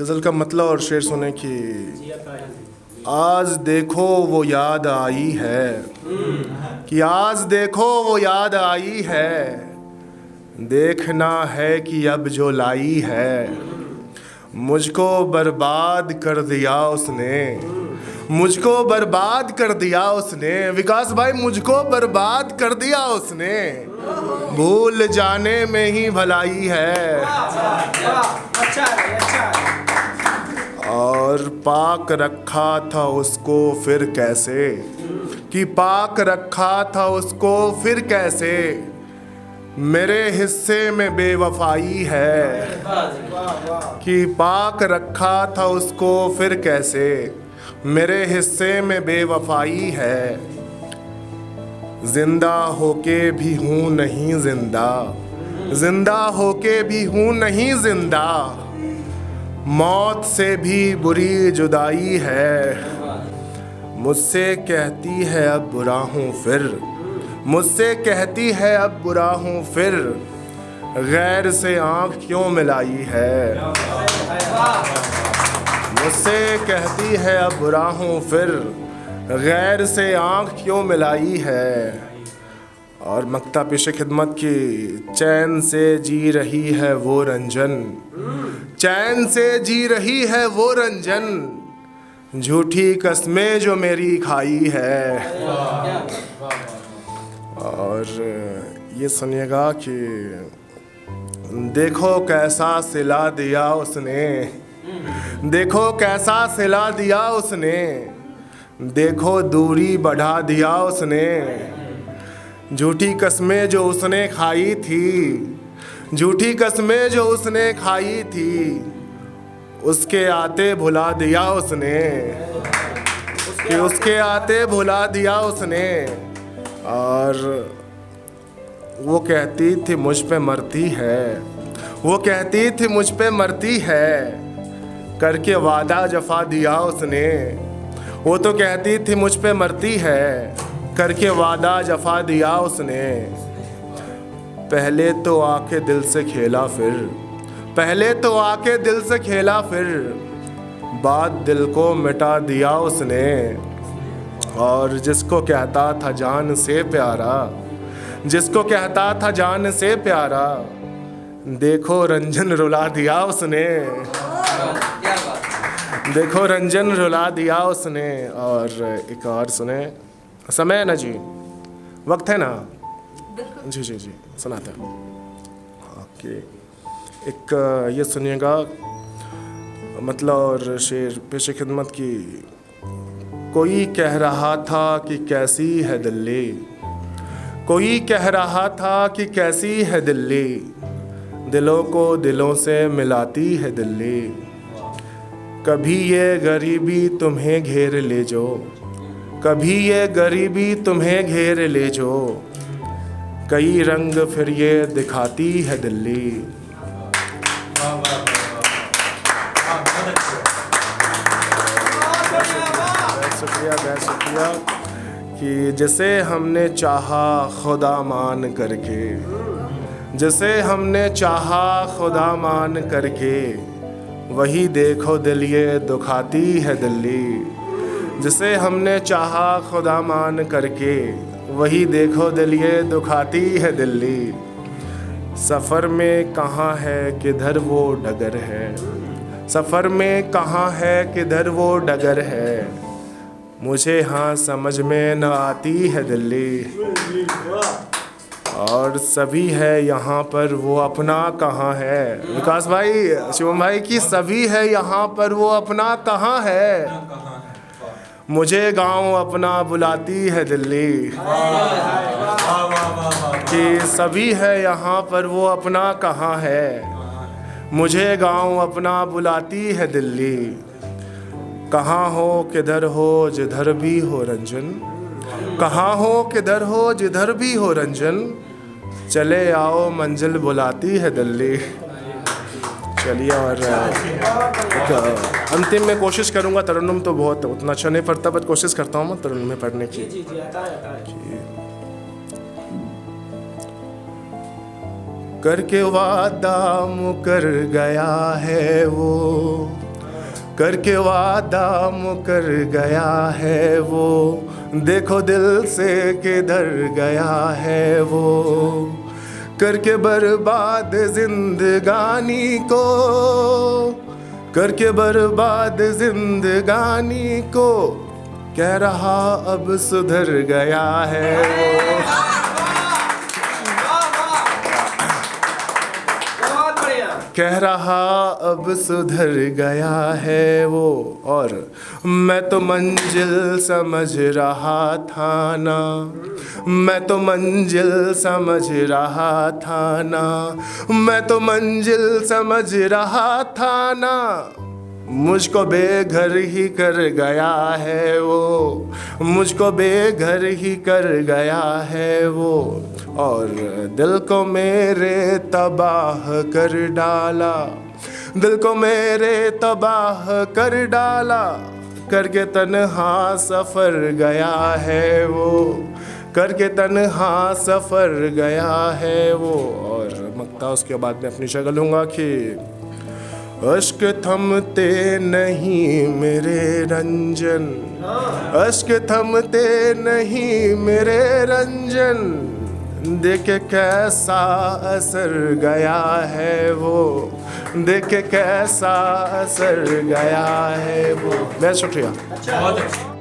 गज़ल का मतलब और शेर सुने कि आज देखो वो याद आई है, कि आज देखो वो याद आई है, देखना है कि अब जो लाई है। मुझको बर्बाद कर दिया उसने, मुझको बर्बाद कर दिया उसने, विकास भाई मुझको बर्बाद कर दिया उसने, भूल जाने में ही भलाई है। और पाक रखा था उसको फिर कैसे, कि पाक रखा था उसको फिर कैसे, मेरे हिस्से में बेवफाई है। कि पाक रखा था उसको फिर कैसे, मेरे हिस्से में बेवफाई है। जिंदा होके भी हूँ नहीं जिंदा, जिंदा होके भी हूँ नहीं जिंदा, मौत से भी बुरी जुदाई है। मुझसे कहती है अब बुरा हूँ फिर, मुझसे कहती है अब बुरा हूँ फिर, गैर से आँख क्यों मिलाई है। मुझसे कहती है अब बुरा हूँ फिर, गैर से आँख क्यों मिलाई है। और मक्ता पेश खिदमत की, चैन से जी रही है वो रंजन, चैन से जी रही है वो रंजन, झूठी कस्में जो मेरी खाई है। और ये सुनिएगा कि देखो कैसा सिला दिया उसने, देखो कैसा सिला दिया उसने, देखो दूरी बढ़ा दिया उसने, झूठी कस्में जो उसने खाई थी, झूठी कस्में जो उसने खाई थी, उसके आते भुला दिया उसने, कि उसके आते भुला दिया उसने। और वो कहती थी मुझ पे मरती है, वो कहती थी मुझ पे मरती है, करके वादा जफा दिया उसने। वो तो कहती थी मुझ पे मरती है, करके वादा जफा दिया उसने। पहले तो आके दिल से खेला फिर, पहले तो आके दिल से खेला फिर, बात दिल को मिटा दिया उसने। और जिसको कहता था जान से प्यारा, जिसको कहता था जान से प्यारा, देखो रंजन रुला दिया उसने, देखो रंजन रुला दिया उसने। और एक और सुने, समय है ना जी, वक्त है ना जी जी जी सुनाते हैं। ओके, एक ये सुनिएगा मतलब और शेर पेश खिदमत की। कोई कह रहा था कि कैसी है दिल्ली, कोई कह रहा था कि कैसी है दिल्ली, दिलों को दिलों से मिलाती है दिल्ली। कभी ये गरीबी तुम्हें घेर ले जो, कभी ये गरीबी तुम्हें घेर ले जो, कई रंग फिर ये दिखाती है दिल्ली। शुक्रिया, बहुत शुक्रिया। कि जिसे हमने चाहा खुदा मान करके, जिसे हमने चाहा खुदा मान करके, वही देखो दिल ये दुखाती है दिल्ली। जिसे हमने चाहा खुदा मान करके, वही देखो दिल ये दुखाती है दिल्ली। सफ़र में कहाँ है किधर वो डगर है, सफ़र में कहाँ है किधर वो डगर है, मुझे हाँ समझ में न आती है दिल्ली। और सभी है यहाँ पर वो अपना कहाँ है, विकास भाई शिवम भाई की सभी है यहाँ पर वो अपना कहाँ है, मुझे गांव अपना बुलाती है दिल्ली। कि सभी है यहाँ पर वो अपना कहाँ है, मुझे गांव अपना बुलाती है दिल्ली। कहाँ हो किधर हो जिधर भी हो रंजन, कहाँ हो किधर हो जिधर भी हो रंजन, चले आओ मंजिल बुलाती है दिल्ली। चलिए, और अंतिम में कोशिश करूँगा, तरन्नुम तो बहुत उतना अच्छा नहीं पढ़ता, बट कोशिश करता हूँ मैं तरन्नुम में पढ़ने की। करके वादा मुकर गया है वो, करके वादा मुकर गया है वो, देखो दिल से किधर गया है वो। करके बर्बाद जिंदगानी को, करके बर्बाद जिंदगानी को, कह रहा अब सुधर गया है वो। कह रहा अब सुधर गया है वो। और मैं तो मंजिल समझ रहा था ना, मैं तो मंजिल समझ रहा था ना, मैं तो मंजिल समझ रहा था ना, मुझको बेघर ही कर गया है वो, मुझको बेघर ही कर गया है वो। और दिल को मेरे तबाह कर डाला, दिल को मेरे तबाह कर डाला, करके तन्हा सफ़र गया है वो, करके तन्हा सफ़र गया है वो। और मक्ता उसके बाद में अपनी शक्ल लूँगा कि अश्क थमते नहीं मेरे रंजन, अश्क थमते नहीं मेरे रंजन, देखे कैसा असर गया है वो, देखे कैसा असर गया है वो। बहुत शुक्रिया।